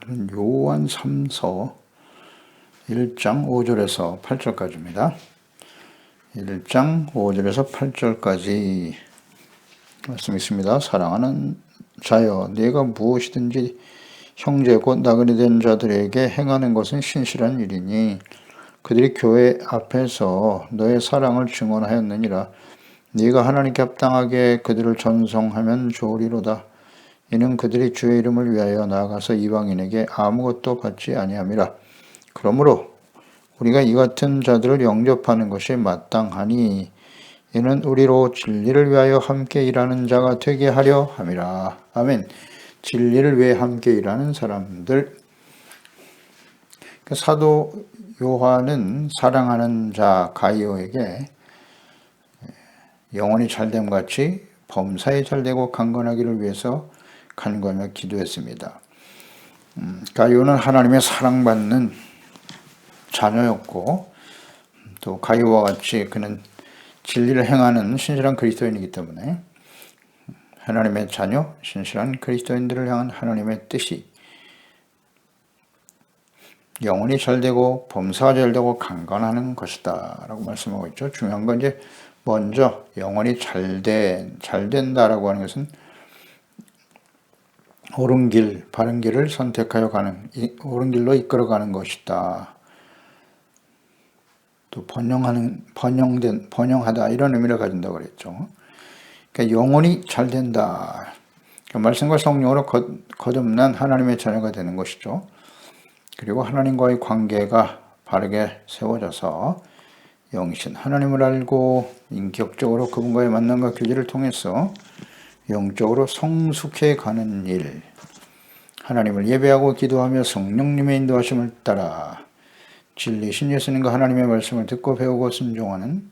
요한 3서 1장 5절에서 8절까지입니다. 1장 5절에서 8절까지 말씀 있습니다. 사랑하는 자여, 네가 무엇이든지 형제 곧 나그네 된 자들에게 행하는 것은 신실한 일이니 그들이 교회 앞에서 너의 사랑을 증언하였느니라. 네가 하나님께 합당하게 그들을 전송하면 좋으리로다. 이는 그들이 주의 이름을 위하여 나아가서 이방인에게 아무것도 받지 아니함이라. 그러므로 우리가 이 같은 자들을 영접하는 것이 마땅하니 이는 우리로 진리를 위하여 함께 일하는 자가 되게 하려 함이라. 아멘. 진리를 위해 함께 일하는 사람들. 사도 요한은 사랑하는 자 가이오에게 영혼이 잘됨 같이 범사에 잘되고 강건하기를 위해서 간구하며 기도했습니다. 가이오는 하나님의 사랑받는 자녀였고 또 가이오와 같이 그는 진리를 행하는 신실한 그리스도인이기 때문에 하나님의 자녀, 신실한 그리스도인들을 향한 하나님의 뜻이 영혼이 잘되고 범사가 잘되고 강건하는 것이다 라고 말씀하고 있죠. 중요한 건 이제 먼저 영혼이 잘된다라고 하는 것은 옳은 길, 바른 길을 선택하여 옳은 길로 이끌어가는 것이다. 또 번영하다 이런 의미를 가진다고 그랬죠. 그러니까 영혼이 잘 된다. 그러니까 말씀과 성령으로 거듭난 하나님의 자녀가 되는 것이죠. 그리고 하나님과의 관계가 바르게 세워져서 영신 하나님을 알고 인격적으로 그분과의 만남과 교제를 통해서 영적으로 성숙해 가는 일, 하나님을 예배하고 기도하며 성령님의 인도하심을 따라 진리신 예수님과 하나님의 말씀을 듣고 배우고 순종하는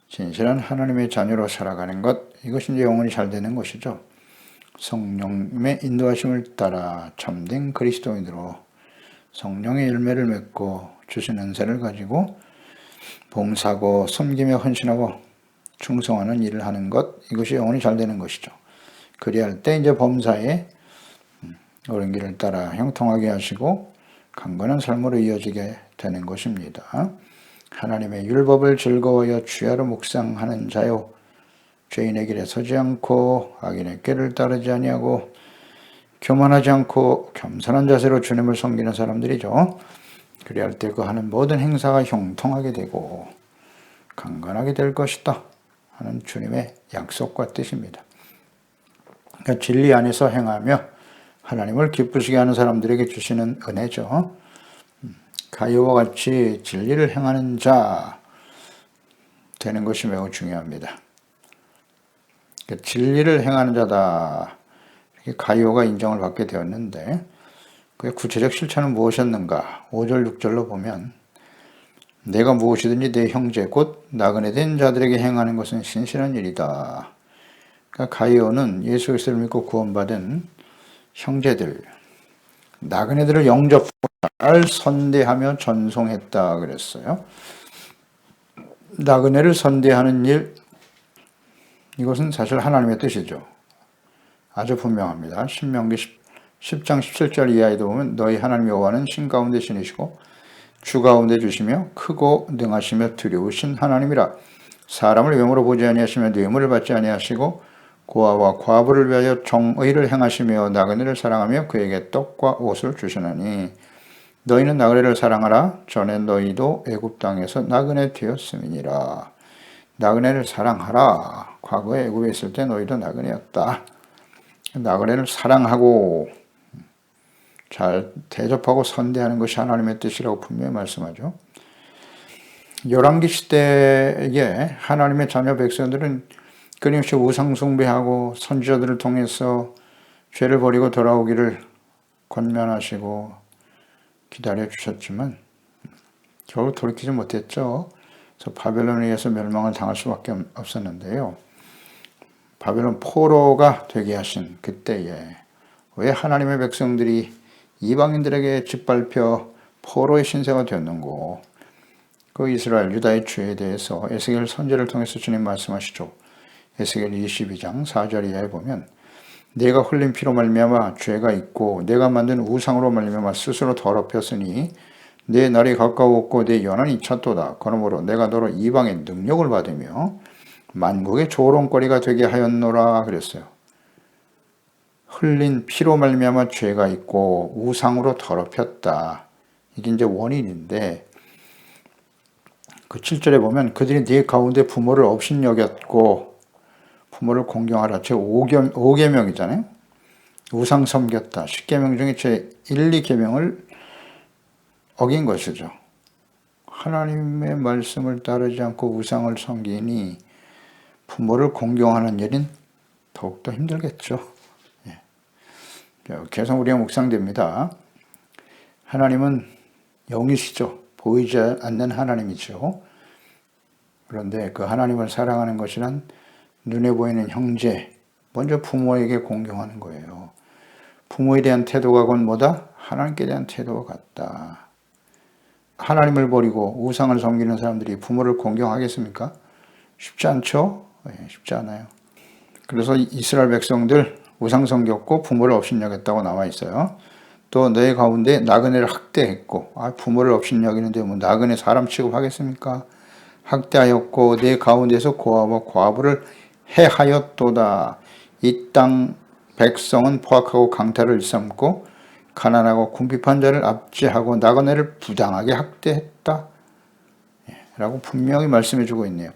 진실한 하나님의 자녀로 살아가는 것, 이것이 이제 영혼이 잘 되는 것이죠. 성령님의 인도하심을 따라 참된 그리스도인으로 성령의 열매를 맺고 주신 은혜를 가지고 봉사하고 섬기며 헌신하고 충성하는 일을 하는 것, 이것이 영혼이 잘 되는 것이죠. 그리할 때 이제 범사에 옳은 길을 따라 형통하게 하시고 강건한 삶으로 이어지게 되는 것입니다. 하나님의 율법을 즐거워하여 주야로 묵상하는 자요, 죄인의 길에 서지 않고 악인의 꾀를 따르지 아니하고 교만하지 않고 겸손한 자세로 주님을 섬기는 사람들이죠. 그리할 때 그 하는 모든 행사가 형통하게 되고 강건하게 될 것이다 하는 주님의 약속과 뜻입니다. 그러니까 진리 안에서 행하며 하나님을 기쁘시게 하는 사람들에게 주시는 은혜죠. 가이오와 같이 진리를 행하는 자 되는 것이 매우 중요합니다. 그러니까 진리를 행하는 자다. 가이오가 인정을 받게 되었는데 그의 구체적 실천은 무엇이었는가? 5절 6절로 보면 내가 무엇이든지 내 형제 곧 나그네 된 자들에게 행하는 것은 신실한 일이다. 그러니까 가이오는 예수 그리스도를 믿고 구원받은 형제들, 나그네들을 영접하고 잘 선대하며 전송했다 그랬어요. 나그네를 선대하는 일, 이것은 사실 하나님의 뜻이죠. 아주 분명합니다. 신명기 10장 17절 이하에도 보면 너희 하나님 여호와는 신 가운데 신이시고 주 가운데 주시며 크고 능하시며 두려우신 하나님이라. 사람을 외모로 보지 아니하시며 뇌물을 받지 아니하시고 고아와 과부를 위하여 정의를 행하시며 나그네를 사랑하며 그에게 떡과 옷을 주시나니 너희는 나그네를 사랑하라. 전에 너희도 애굽 땅에서 나그네 되었음이니라. 나그네를 사랑하라. 과거에 애굽에 있을 때 너희도 나그네였다. 나그네를 사랑하고 잘 대접하고 선대하는 것이 하나님의 뜻이라고 분명히 말씀하죠. 열왕기 시대에 하나님의 자녀 백성들은 끊임없이 우상 숭배하고 선지자들을 통해서 죄를 버리고 돌아오기를 권면하시고 기다려 주셨지만 결국 돌이키지 못했죠. 그래서 바벨론에 의해서 멸망을 당할 수밖에 없었는데요. 바벨론 포로가 되게 하신 그때에 왜 하나님의 백성들이 이방인들에게 짓밟혀 포로의 신세가 되었는고, 그 이스라엘 유다의 죄에 대해서 에스겔 선지를 통해서 주님 말씀하시죠. 에스겔 22장 4절 이하에 보면 내가 흘린 피로 말미암아 죄가 있고 내가 만든 우상으로 말미암아 스스로 더럽혔으니 내 날이 가까웠고 내 연한이 찼도다. 그러므로 내가 너로 이방의 능력을 받으며 만국의 조롱거리가 되게 하였노라 그랬어요. 흘린 피로 말미암아 죄가 있고 우상으로 더럽혔다. 이게 이제 원인인데 그 7절에 보면 그들이 네 가운데 부모를 업신여겼고 부모를 공경하라. 제 5계명이잖아요. 우상 섬겼다. 10계명 중에 제 1, 2계명을 어긴 것이죠. 하나님의 말씀을 따르지 않고 우상을 섬기니 부모를 공경하는 일은 더욱더 힘들겠죠. 계속 우리가 묵상됩니다. 하나님은 영이시죠. 보이지 않는 하나님이죠. 그런데 그 하나님을 사랑하는 것이란 눈에 보이는 형제, 먼저 부모에게 공경하는 거예요. 부모에 대한 태도가 곧 뭐다? 하나님께 대한 태도가 같다. 하나님을 버리고 우상을 섬기는 사람들이 부모를 공경하겠습니까? 쉽지 않죠? 쉽지 않아요. 그래서 이스라엘 백성들 우상 섬겼고 부모를 업신여겼다고 나와 있어요. 또 너희 가운데 나그네를 학대했고, 부모를 업신여기는데 뭐 나그네 사람 취급하겠습니까? 학대하였고 내 가운데서 고아와 과부를 해하였도다. 이 땅 백성은 포악하고 강탈을 일삼고 가난하고 궁핍한 자를 압제하고 나그네를 부당하게 학대했다. 라고 분명히 말씀해 주고 있네요.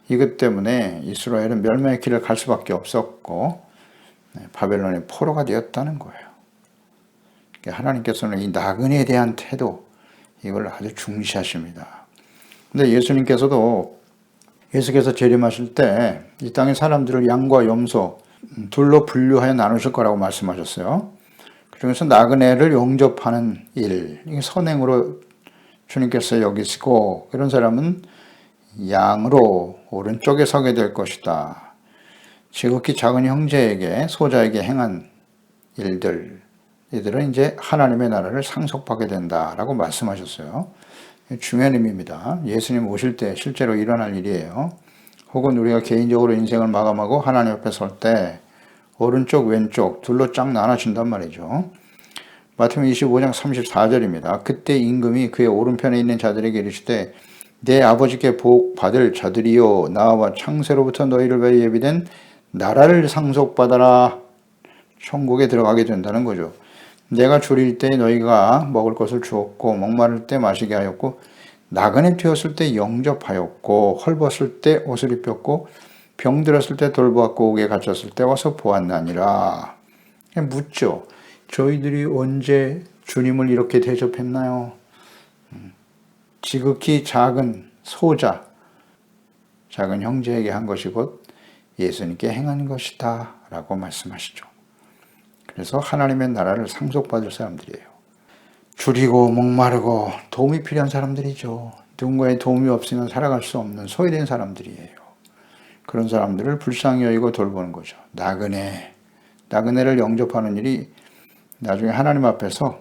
이것 때문에 이스라엘은 멸망의 길을 갈 수밖에 없었고 바벨론의 포로가 되었다는 거예요. 하나님께서는 이 나그네에 대한 태도, 이걸 아주 중시하십니다. 근데 예수께서 재림하실 때 이 땅의 사람들을 양과 염소 둘로 분류하여 나누실 거라고 말씀하셨어요. 그중에서 나그네를 영접하는 일, 이게 선행으로 주님께서 여기시고 이런 사람은 양으로 오른쪽에 서게 될 것이다. 지극히 작은 형제에게 소자에게 행한 일들, 이들은 이제 하나님의 나라를 상속받게 된다라고 말씀하셨어요. 중요한 의미입니다. 예수님 오실 때 실제로 일어날 일이에요. 혹은 우리가 개인적으로 인생을 마감하고 하나님 앞에 설 때 오른쪽 왼쪽 둘로 쫙 나눠진단 말이죠. 마태복음 25장 34절입니다. 그때 임금이 그의 오른편에 있는 자들에게 이르시되 내 아버지께 복 받을 자들이요 나와 창세로부터 너희를 위하여 예비된 나라를 상속받아라. 천국에 들어가게 된다는 거죠. 내가 줄일 때 너희가 먹을 것을 주었고 목마를 때 마시게 하였고 나그네 되었을 때 영접하였고 헐벗을 때 옷을 입혔고 병들었을 때 돌보았고 옥에 갇혔을 때 와서 보았나니라. 묻죠. 저희들이 언제 주님을 이렇게 대접했나요? 지극히 작은 소자, 작은 형제에게 한 것이 곧 예수님께 행한 것이다 라고 말씀하시죠. 그래서 하나님의 나라를 상속받을 사람들이에요. 줄이고 목마르고 도움이 필요한 사람들이죠. 누군가의 도움이 없으면 살아갈 수 없는 소외된 사람들이에요. 그런 사람들을 불쌍히 여기고 돌보는 거죠. 나그네를 영접하는 일이 나중에 하나님 앞에서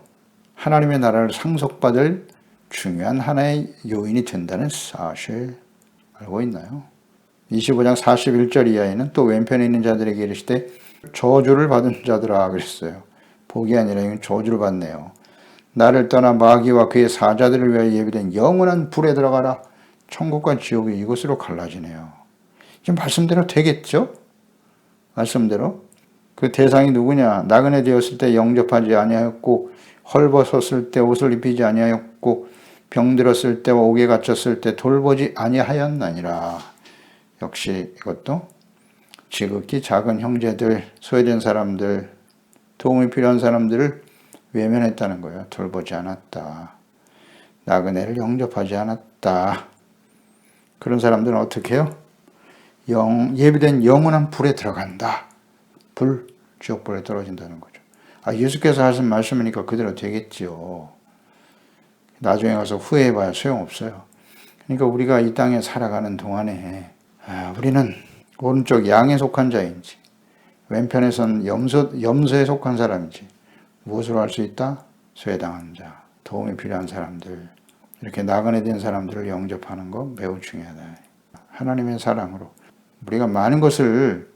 하나님의 나라를 상속받을 중요한 하나의 요인이 된다는 사실 알고 있나요? 25장 41절 이하에는 또 왼편에 있는 자들에게 이르시되 저주를 받은 자들아 그랬어요. 복이 아니라 이건 저주를 받네요. 나를 떠나 마귀와 그의 사자들을 위하여 예비된 영원한 불에 들어가라. 천국과 지옥이 이곳으로 갈라지네요. 지금 말씀대로 되겠죠? 말씀대로. 그 대상이 누구냐? 나그네 되었을 때 영접하지 아니하였고 헐벗었을 때 옷을 입히지 아니하였고 병들었을 때와 옥에 갇혔을 때 돌보지 아니하였나니라. 역시 이것도 지극히 작은 형제들, 소외된 사람들, 도움이 필요한 사람들을 외면했다는 거예요. 돌보지 않았다. 나그네를 영접하지 않았다. 그런 사람들은 어떻게 해요? 예비된 영원한 불에 들어간다. 지옥불에 떨어진다는 거죠. 예수께서 하신 말씀이니까 그대로 되겠지요. 나중에 가서 후회해봐야 소용없어요. 그러니까 우리가 이 땅에 살아가는 동안에 우리는 오른쪽 양에 속한 자인지 왼편에선 염소에 속한 사람인지 무엇으로 할 수 있다? 소외당한 자, 도움이 필요한 사람들, 이렇게 나그네 된 사람들을 영접하는 거 매우 중요하다. 하나님의 사랑으로 우리가 많은 것을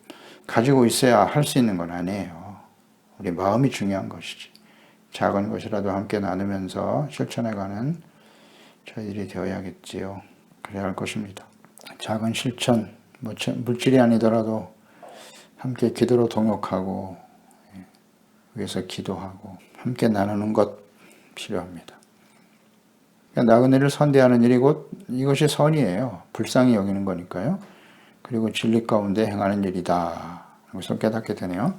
가지고 있어야 할 수 있는 건 아니에요. 우리 마음이 중요한 것이지. 작은 것이라도 함께 나누면서 실천해가는 저희들이 되어야겠지요. 그래야 할 것입니다. 작은 실천, 물질이 아니더라도 함께 기도로 동역하고 위해서 기도하고 함께 나누는 것 필요합니다. 나그네를 선대하는 일이 곧 이것이 선이에요. 불쌍히 여기는 거니까요. 그리고 진리 가운데 행하는 일이다. 그것을 깨닫게 되네요.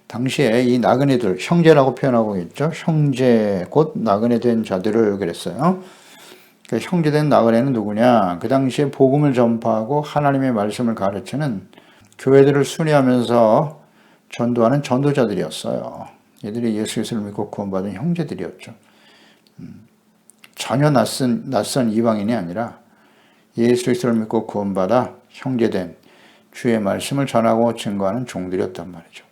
당시에 이 나그네들, 형제라고 표현하고 있죠. 형제, 곧 나그네 된 자들을 그랬어요. 형제된 나그네는 누구냐? 그 당시에 복음을 전파하고 하나님의 말씀을 가르치는 교회들을 순회하면서 전도하는 전도자들이었어요. 이들이 예수 그리스도를 믿고 구원받은 형제들이었죠. 전혀 낯선 이방인이 아니라 예수 그리스도를 믿고 구원받아 형제된 주의 말씀을 전하고 증거하는 종들이었단 말이죠.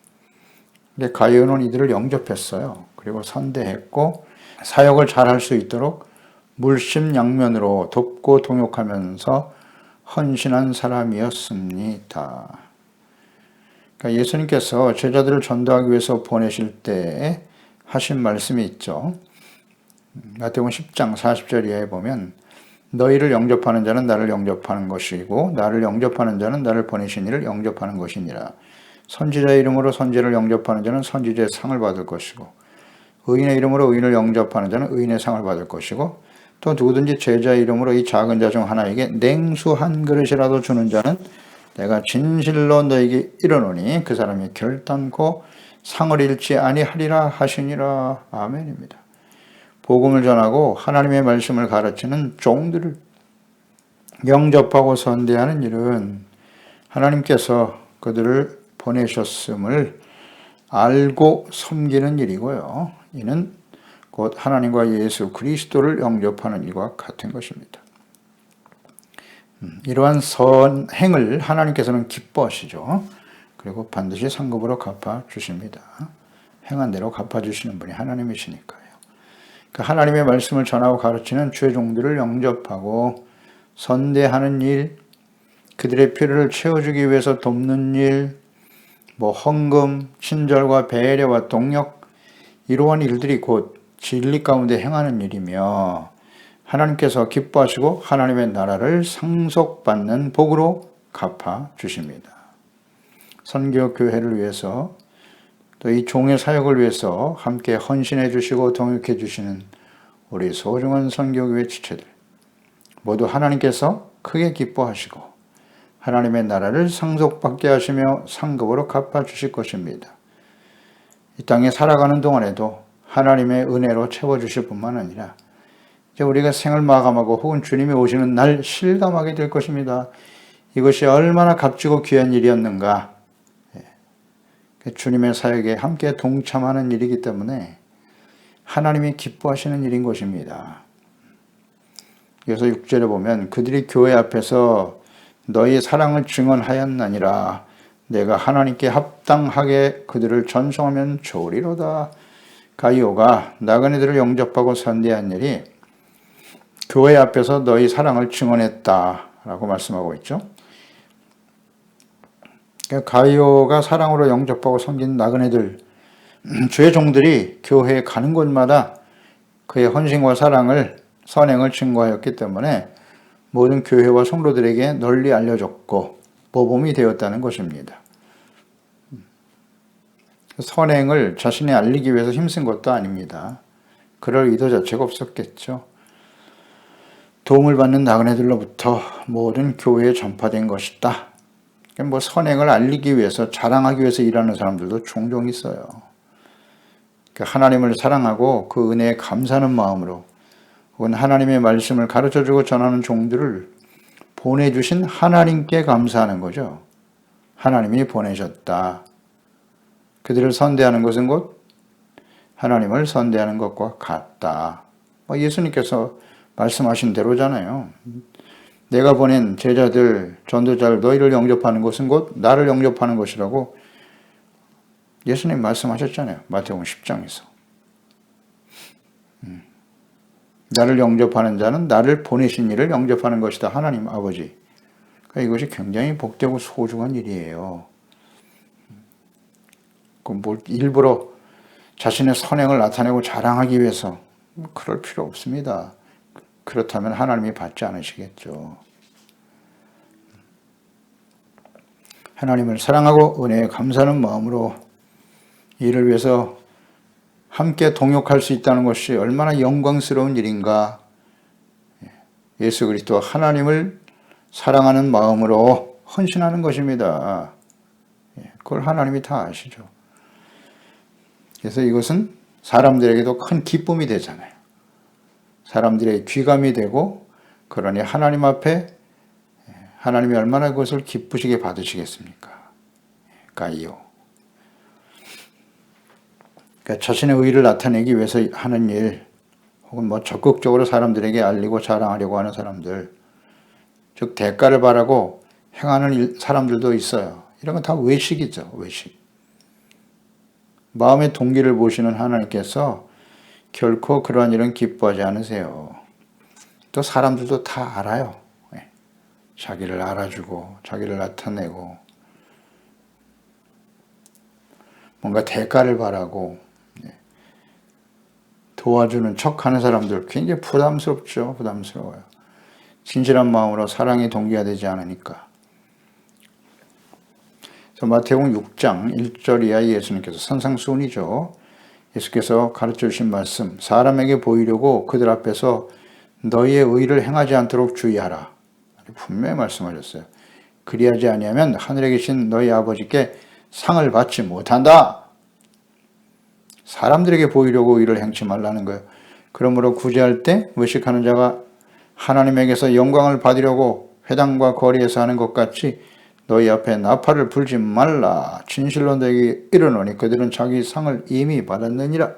근데 가룟은 이들을 영접했어요. 그리고 선대했고 사역을 잘할 수 있도록 물심양면으로 돕고 동역하면서 헌신한 사람이었습니다. 그러니까 예수님께서 제자들을 전도하기 위해서 보내실 때 하신 말씀이 있죠. 마태복음 10장 40절 이하에 보면 너희를 영접하는 자는 나를 영접하는 것이고 나를 영접하는 자는 나를 보내신 이를 영접하는 것이니라. 선지자의 이름으로 선지자를 영접하는 자는 선지자의 상을 받을 것이고 의인의 이름으로 의인을 영접하는 자는 의인의 상을 받을 것이고 또 누구든지 제자의 이름으로 이 작은 자 중 하나에게 냉수 한 그릇이라도 주는 자는 내가 진실로 너에게 이르노니 그 사람이 결단코 상을 잃지 아니하리라 하시니라. 아멘입니다. 복음을 전하고 하나님의 말씀을 가르치는 종들을 영접하고 선대하는 일은 하나님께서 그들을 보내셨음을 알고 섬기는 일이고요. 이는 곧 하나님과 예수 그리스도를 영접하는 일과 같은 것입니다. 이러한 선행을 하나님께서는 기뻐하시죠. 그리고 반드시 상급으로 갚아주십니다. 행한 대로 갚아주시는 분이 하나님이시니까요. 하나님의 말씀을 전하고 가르치는 주의 종들을 영접하고 선대하는 일, 그들의 필요를 채워주기 위해서 돕는 일, 헌금, 친절과 배려와 동력, 이러한 일들이 곧 진리 가운데 행하는 일이며 하나님께서 기뻐하시고 하나님의 나라를 상속받는 복으로 갚아주십니다. 선교교회를 위해서 또 이 종의 사역을 위해서 함께 헌신해 주시고 동역해 주시는 우리 소중한 선교교회 지체들 모두 하나님께서 크게 기뻐하시고 하나님의 나라를 상속받게 하시며 상급으로 갚아주실 것입니다. 이 땅에 살아가는 동안에도 하나님의 은혜로 채워주실 뿐만 아니라 이제 우리가 생을 마감하고 혹은 주님이 오시는 날 실감하게 될 것입니다. 이것이 얼마나 값지고 귀한 일이었는가. 주님의 사역에 함께 동참하는 일이기 때문에 하나님이 기뻐하시는 일인 것입니다. 그래서 6절에 보면 그들이 교회 앞에서 너희 사랑을 증언하였나니라. 내가 하나님께 합당하게 그들을 전송하면 좋으리로다. 가이오가 나그네들을 영접하고 선대한 일이 교회 앞에서 너희 사랑을 증언했다라고 말씀하고 있죠. 가이오가 사랑으로 영접하고 섬긴 나그네들, 주의 종들이 교회에 가는 곳마다 그의 헌신과 사랑을, 선행을 증거하였기 때문에 모든 교회와 성도들에게 널리 알려졌고 모범이 되었다는 것입니다. 선행을 자신이 알리기 위해서 힘쓴 것도 아닙니다. 그럴 의도 자체가 없었겠죠. 도움을 받는 나그네들로부터 모든 교회에 전파된 것이다. 선행을 알리기 위해서, 자랑하기 위해서 일하는 사람들도 종종 있어요. 하나님을 사랑하고 그 은혜에 감사하는 마음으로 혹은 하나님의 말씀을 가르쳐주고 전하는 종들을 보내주신 하나님께 감사하는 거죠. 하나님이 보내셨다. 그들을 선대하는 것은 곧 하나님을 선대하는 것과 같다. 예수님께서 말씀하신 대로잖아요. 내가 보낸 제자들, 전도자를 너희를 영접하는 것은 곧 나를 영접하는 것이라고 예수님 말씀하셨잖아요. 마태복음 10장에서. 나를 영접하는 자는 나를 보내신 이를 영접하는 것이다. 하나님 아버지. 이것이 굉장히 복되고 소중한 일이에요. 뭘 일부러 자신의 선행을 나타내고 자랑하기 위해서 그럴 필요 없습니다. 그렇다면 하나님이 받지 않으시겠죠. 하나님을 사랑하고 은혜에 감사하는 마음으로 이를 위해서 함께 동역할 수 있다는 것이 얼마나 영광스러운 일인가. 예수 그리스도 하나님을 사랑하는 마음으로 헌신하는 것입니다. 그걸 하나님이 다 아시죠. 그래서 이것은 사람들에게도 큰 기쁨이 되잖아요. 사람들의 귀감이 되고, 그러니 하나님 앞에 하나님이 얼마나 그것을 기쁘시게 받으시겠습니까? 가이오. 그러니까 자신의 의의를 나타내기 위해서 하는 일, 혹은 적극적으로 사람들에게 알리고 자랑하려고 하는 사람들, 즉 대가를 바라고 행하는 사람들도 있어요. 이런 건 다 외식이죠. 외식. 마음의 동기를 보시는 하나님께서 결코 그러한 일은 기뻐하지 않으세요. 또 사람들도 다 알아요. 자기를 알아주고 자기를 나타내고 뭔가 대가를 바라고 도와주는 척하는 사람들 굉장히 부담스럽죠. 부담스러워요. 진실한 마음으로 사랑이 동기가 되지 않으니까. 그래서 마태복음 6장 1절 이하에 예수님께서 산상수훈이죠. 예수께서 가르쳐 주신 말씀, 사람에게 보이려고 그들 앞에서 너희의 의를 행하지 않도록 주의하라. 분명히 말씀하셨어요. 그리하지 아니하면 하늘에 계신 너희 아버지께 상을 받지 못한다. 사람들에게 보이려고 의를 행치 말라는 거예요. 그러므로 구제할 때 외식하는 자가 하나님에게서 영광을 받으려고 회당과 거리에서 하는 것 같이 너희 앞에 나팔을 불지 말라. 진실로 너희에게 이르노니 그들은 자기 상을 이미 받았느니라.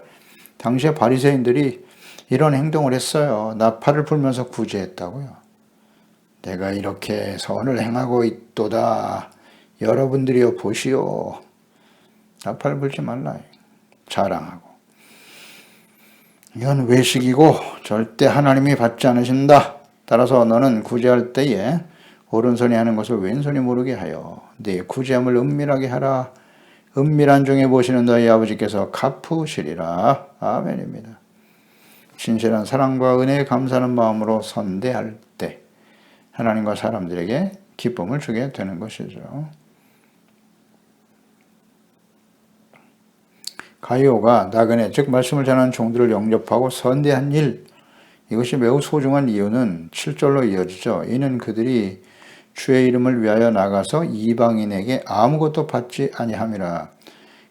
당시에 바리새인들이 이런 행동을 했어요. 나팔을 불면서 구제했다고요. 내가 이렇게 선을 행하고 있도다. 여러분들이여 보시오. 나팔 불지 말라. 자랑하고. 이건 외식이고 절대 하나님이 받지 않으신다. 따라서 너는 구제할 때에 오른손이 하는 것을 왼손이 모르게 하여 네 구제함을 은밀하게 하라. 은밀한 중에 보시는 너희 아버지께서 갚으시리라. 아멘입니다. 진실한 사랑과 은혜에 감사하는 마음으로 선대할 때 하나님과 사람들에게 기쁨을 주게 되는 것이죠. 가이오가 나그네, 즉 말씀을 전하는 종들을 영접하고 선대한 일, 이것이 매우 소중한 이유는 7절로 이어지죠. 이는 그들이 주의 이름을 위하여 나가서 이방인에게 아무것도 받지 아니함이라.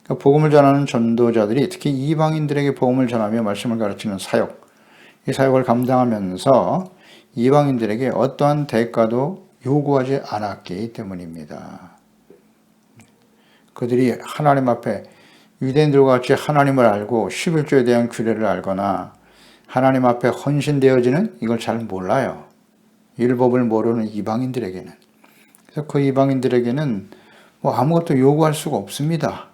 그러니까 복음을 전하는 전도자들이 특히 이방인들에게 복음을 전하며 말씀을 가르치는 사역, 이 사역을 감당하면서 이방인들에게 어떠한 대가도 요구하지 않았기 때문입니다. 그들이 하나님 앞에 유대인들과 같이 하나님을 알고 11조에 대한 규례를 알거나 하나님 앞에 헌신되어지는 이걸 잘 몰라요. 율법을 모르는 이방인들에게는. 그래서 그 이방인들에게는 아무것도 요구할 수가 없습니다.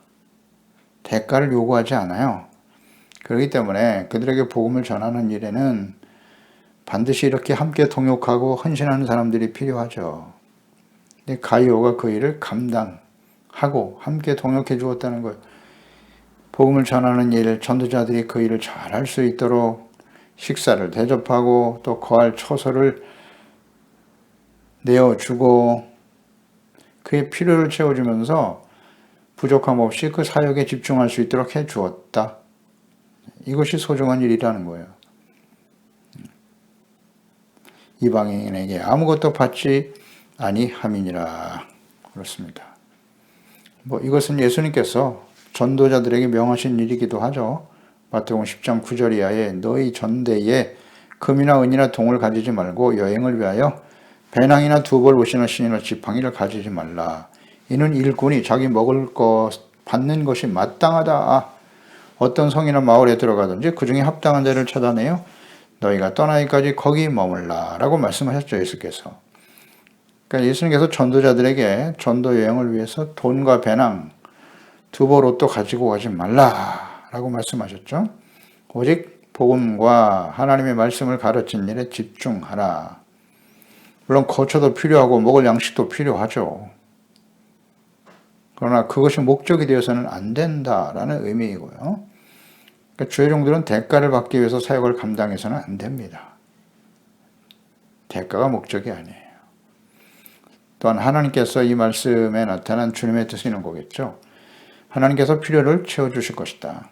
대가를 요구하지 않아요. 그렇기 때문에 그들에게 복음을 전하는 일에는 반드시 이렇게 함께 동역하고 헌신하는 사람들이 필요하죠. 근데 가이오가 그 일을 감당하고 함께 동역해 주었다는 거예요. 복음을 전하는 일, 전도자들이 그 일을 잘 할 수 있도록 식사를 대접하고 또 거할 처소를 내어주고 그의 필요를 채워주면서 부족함 없이 그 사역에 집중할 수 있도록 해 주었다. 이것이 소중한 일이라는 거예요. 이방인에게 아무것도 받지 아니함이니라. 그렇습니다. 이것은 예수님께서 전도자들에게 명하신 일이기도 하죠. 마태복음 10장 9절 이하에 너희 전대에 금이나 은이나 동을 가지지 말고 여행을 위하여 배낭이나 두벌 옷이나 신이나 지팡이를 가지지 말라. 이는 일꾼이 자기 먹을 것 받는 것이 마땅하다. 어떤 성이나 마을에 들어가든지 그 중에 합당한 자를 찾아내어 너희가 떠나기까지 거기 머물라 라고 말씀하셨죠. 예수께서. 그러니까 예수님께서 전도자들에게 전도 여행을 위해서 돈과 배낭, 두벌 옷도 가지고 가지 말라 라고 말씀하셨죠. 오직 복음과 하나님의 말씀을 가르친 일에 집중하라. 물론 거처도 필요하고 먹을 양식도 필요하죠. 그러나 그것이 목적이 되어서는 안 된다라는 의미이고요. 그러니까 주의 종들은 대가를 받기 위해서 사역을 감당해서는 안 됩니다. 대가가 목적이 아니에요. 또한 하나님께서 이 말씀에 나타난 주님의 뜻이 있는 거겠죠. 하나님께서 필요를 채워주실 것이다.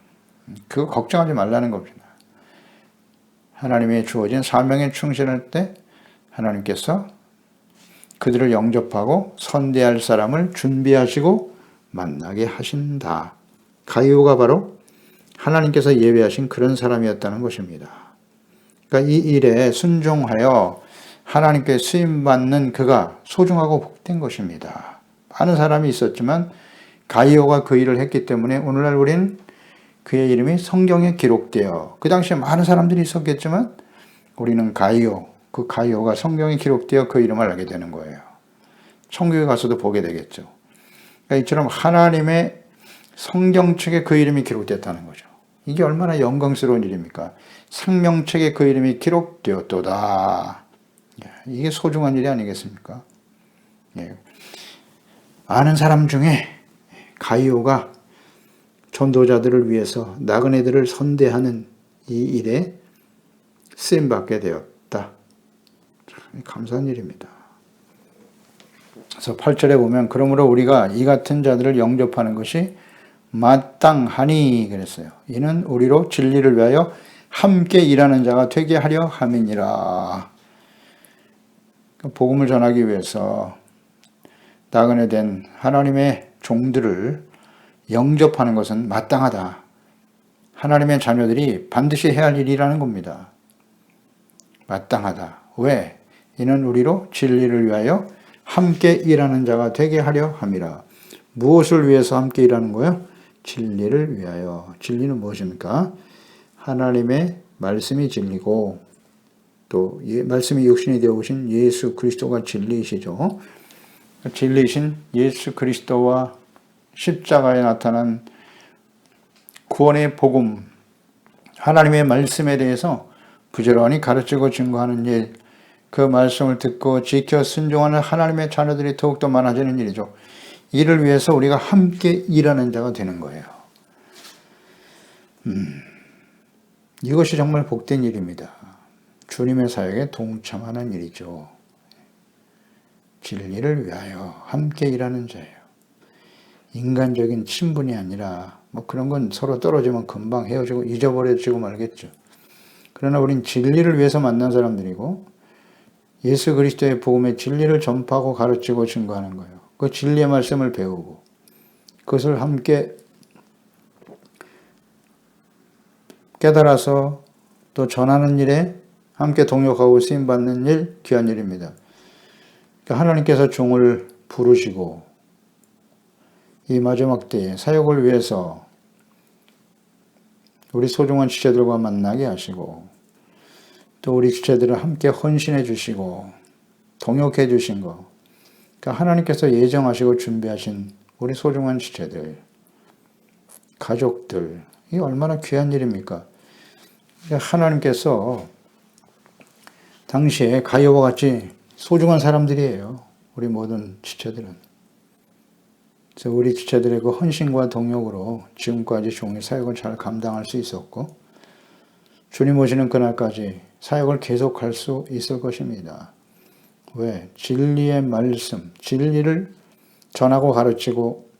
그거 걱정하지 말라는 겁니다. 하나님의 주어진 사명에 충실할 때 하나님께서 그들을 영접하고 선대할 사람을 준비하시고 만나게 하신다. 가이오가 바로 하나님께서 예배하신 그런 사람이었다는 것입니다. 그러니까 이 일에 순종하여 하나님께 쓰임받는 그가 소중하고 복된 것입니다. 많은 사람이 있었지만 가이오가 그 일을 했기 때문에 오늘날 우리는 그의 이름이 성경에 기록되어, 그 당시에 많은 사람들이 있었겠지만 우리는 그 가이오가 성경에 기록되어 그 이름을 알게 되는 거예요. 천국에 가서도 보게 되겠죠. 그러니까 이처럼 하나님의 성경책에 그 이름이 기록됐다는 거죠. 이게 얼마나 영광스러운 일입니까? 생명책에 그 이름이 기록되었도다. 이게 소중한 일이 아니겠습니까? 아는 사람 중에 가이오가 전도자들을 위해서 나그네들을 선대하는 이 일에 쓰임받게 되었다. 감사한 일입니다. 그래서 8절에 보면 그러므로 우리가 이 같은 자들을 영접하는 것이 마땅하니 그랬어요. 이는 우리로 진리를 위하여 함께 일하는 자가 되게 하려 함이니라. 복음을 전하기 위해서 나그네 된 하나님의 종들을 영접하는 것은 마땅하다. 하나님의 자녀들이 반드시 해야 할 일이라는 겁니다. 마땅하다. 왜? 이는 우리로 진리를 위하여 함께 일하는 자가 되게 하려 함이라. 무엇을 위해서 함께 일하는 거예요? 진리를 위하여. 진리는 무엇입니까? 하나님의 말씀이 진리고 또 말씀이 육신이 되어 오신 예수 그리스도가 진리이시죠. 진리이신 예수 그리스도와 십자가에 나타난 구원의 복음, 하나님의 말씀에 대해서 부지런히 가르치고 증거하는 일, 그 말씀을 듣고 지켜 순종하는 하나님의 자녀들이 더욱더 많아지는 일이죠. 이를 위해서 우리가 함께 일하는 자가 되는 거예요. 이것이 정말 복된 일입니다. 주님의 사역에 동참하는 일이죠. 진리를 위하여 함께 일하는 자예요. 인간적인 친분이 아니라 뭐 그런 건 서로 떨어지면 금방 헤어지고 잊어버려지고 말겠죠. 그러나 우린 진리를 위해서 만난 사람들이고 예수 그리스도의 복음의 진리를 전파하고 가르치고 증거하는 거예요. 그 진리의 말씀을 배우고 그것을 함께 깨달아서 또 전하는 일에 함께 동역하고 쓰임받는 일, 귀한 일입니다. 그러니까 하나님께서 종을 부르시고 이 마지막 때에 사역을 위해서 우리 소중한 지체들과 만나게 하시고 또 우리 지체들을 함께 헌신해 주시고 동역해 주신 거, 그러니까 하나님께서 예정하시고 준비하신 우리 소중한 지체들, 가족들, 이게 얼마나 귀한 일입니까? 하나님께서 당시에 가이오와 같이 소중한 사람들이에요. 우리 모든 지체들은. 그래서 우리 지체들의 그 헌신과 동역으로 지금까지 종의 사역을 잘 감당할 수 있었고 주님 오시는 그날까지 사역을 계속할 수 있을 것입니다. 왜? 진리의 말씀, 진리를 전하고 가르치고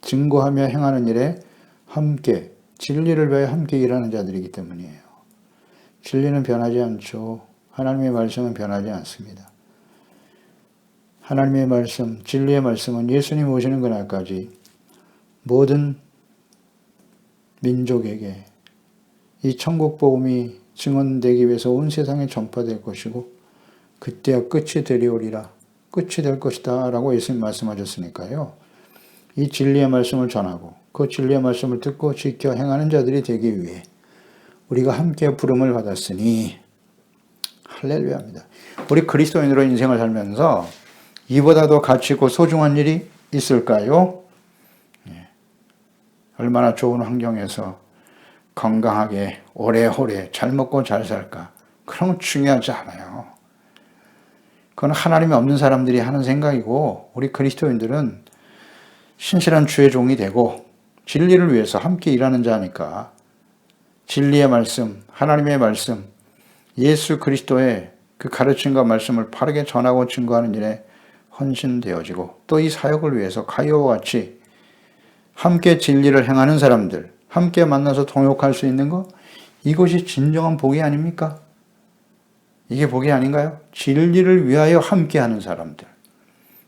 증거하며 행하는 일에 함께, 진리를 위해 함께 일하는 자들이기 때문이에요. 진리는 변하지 않죠. 하나님의 말씀은 변하지 않습니다. 하나님의 말씀, 진리의 말씀은 예수님 오시는 그날까지 모든 민족에게 이 천국 복음이 증언되기 위해서 온 세상에 전파될 것이고 그때야 끝이 되리오리라. 끝이 될 것이다 라고 예수님 말씀하셨으니까요. 이 진리의 말씀을 전하고 그 진리의 말씀을 듣고 지켜 행하는 자들이 되기 위해 우리가 함께 부름을 받았으니 할렐루야입니다. 우리 그리스도인으로 인생을 살면서 이보다 더 가치 있고 소중한 일이 있을까요? 얼마나 좋은 환경에서 건강하게 오래오래 잘 먹고 잘 살까? 그런 건 중요하지 않아요. 그건 하나님이 없는 사람들이 하는 생각이고 우리 그리스도인들은 신실한 주의 종이 되고 진리를 위해서 함께 일하는 자니까 진리의 말씀, 하나님의 말씀, 예수 그리스도의 그 가르침과 말씀을 바르게 전하고 증거하는 일에 헌신되어지고 또 이 사역을 위해서 가이오와 같이 함께 진리를 행하는 사람들, 함께 만나서 동역할 수 있는 것, 이것이 진정한 복이 아닙니까? 이게 복이 아닌가요? 진리를 위하여 함께하는 사람들.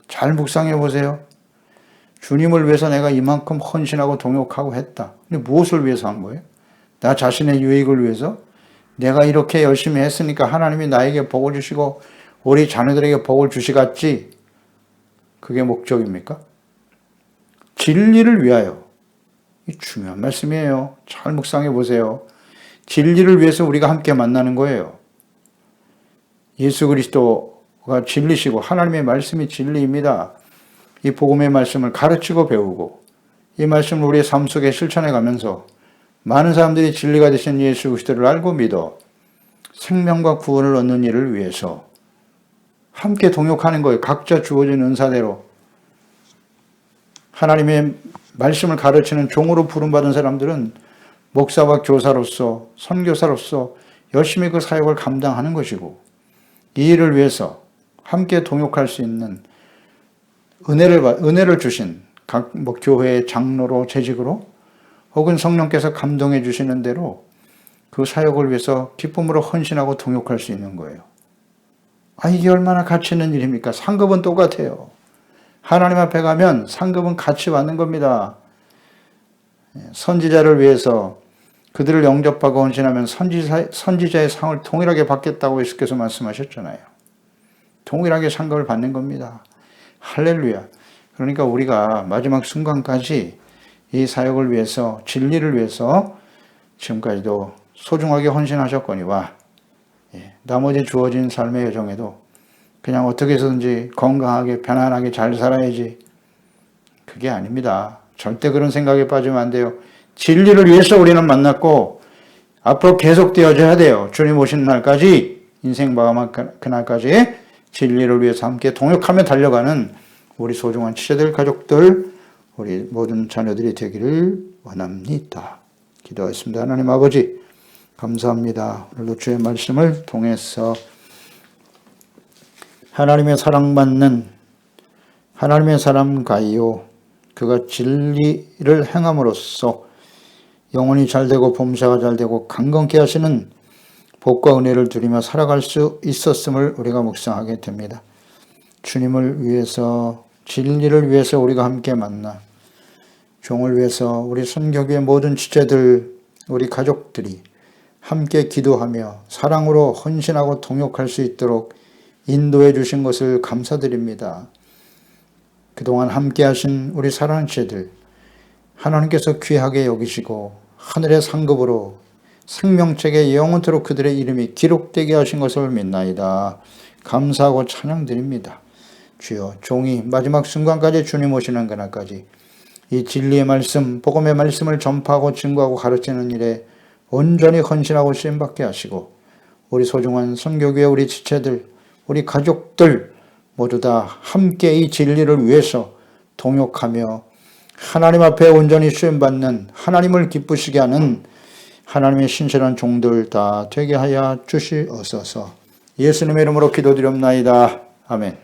잘 묵상해 보세요. 주님을 위해서 내가 이만큼 헌신하고 동역하고 했다. 근데 무엇을 위해서 한 거예요? 나 자신의 유익을 위해서? 내가 이렇게 열심히 했으니까 하나님이 나에게 복을 주시고 우리 자녀들에게 복을 주시겠지. 그게 목적입니까? 진리를 위하여. 이 중요한 말씀이에요. 잘 묵상해 보세요. 진리를 위해서 우리가 함께 만나는 거예요. 예수 그리스도가 진리시고 하나님의 말씀이 진리입니다. 이 복음의 말씀을 가르치고 배우고 이 말씀을 우리의 삶 속에 실천해 가면서 많은 사람들이 진리가 되신 예수 그리스도를 알고 믿어 생명과 구원을 얻는 일을 위해서 함께 동역하는 거예요. 각자 주어진 은사대로. 하나님의 말씀을 가르치는 종으로 부름받은 사람들은 목사와 교사로서 선교사로서 열심히 그 사역을 감당하는 것이고 이 일을 위해서 함께 동역할 수 있는 은혜를 주신 각 교회의 장로로 재직으로 혹은 성령께서 감동해 주시는 대로 그 사역을 위해서 기쁨으로 헌신하고 동역할 수 있는 거예요. 이게 얼마나 가치 있는 일입니까? 상급은 똑같아요. 하나님 앞에 가면 상급은 같이 받는 겁니다. 선지자를 위해서 그들을 영접하고 헌신하면 선지자의 상을 동일하게 받겠다고 예수께서 말씀하셨잖아요. 동일하게 상급을 받는 겁니다. 할렐루야. 그러니까 우리가 마지막 순간까지 이 사역을 위해서 진리를 위해서 지금까지도 소중하게 헌신하셨거니와 나머지 주어진 삶의 여정에도 그냥 어떻게 해서든지 건강하게 편안하게 잘 살아야지. 그게 아닙니다. 절대 그런 생각에 빠지면 안 돼요. 진리를 위해서 우리는 만났고 앞으로 계속되어져야 돼요. 주님 오시는 날까지, 인생 마감한 그날까지 진리를 위해서 함께 동역하며 달려가는 우리 소중한 지체들, 가족들, 우리 모든 자녀들이 되기를 원합니다. 기도하겠습니다. 하나님 아버지 감사합니다. 오늘도 주의 말씀을 통해서 하나님의 사랑받는 하나님의 사람 가이오, 그가 진리를 행함으로써 영혼이 잘되고 범사가 잘되고 강건케 하시는 복과 은혜를 누리며 살아갈 수 있었음을 우리가 묵상하게 됩니다. 주님을 위해서, 진리를 위해서 우리가 함께 만나 종을 위해서 우리 선교교의 모든 지체들, 우리 가족들이 함께 기도하며 사랑으로 헌신하고 동역할 수 있도록 인도해 주신 것을 감사드립니다. 그동안 함께 하신 우리 사랑하는 지체들, 하나님께서 귀하게 여기시고 하늘의 상급으로 생명책에 영원토록 그들의 이름이 기록되게 하신 것을 믿나이다. 감사하고 찬양드립니다. 주여, 종이 마지막 순간까지 주님 오시는 그날까지 이 진리의 말씀, 복음의 말씀을 전파하고 증거하고 가르치는 일에 온전히 헌신하고 쓰임받게 하시고 우리 소중한 선교교회 우리 지체들, 우리 가족들 모두 다 함께 이 진리를 위해서 동역하며 하나님 앞에 온전히 쓰임받는, 하나님을 기쁘시게 하는 하나님의 신실한 종들 다 되게 하여 주시옵소서. 예수님의 이름으로 기도드립나이다. 아멘.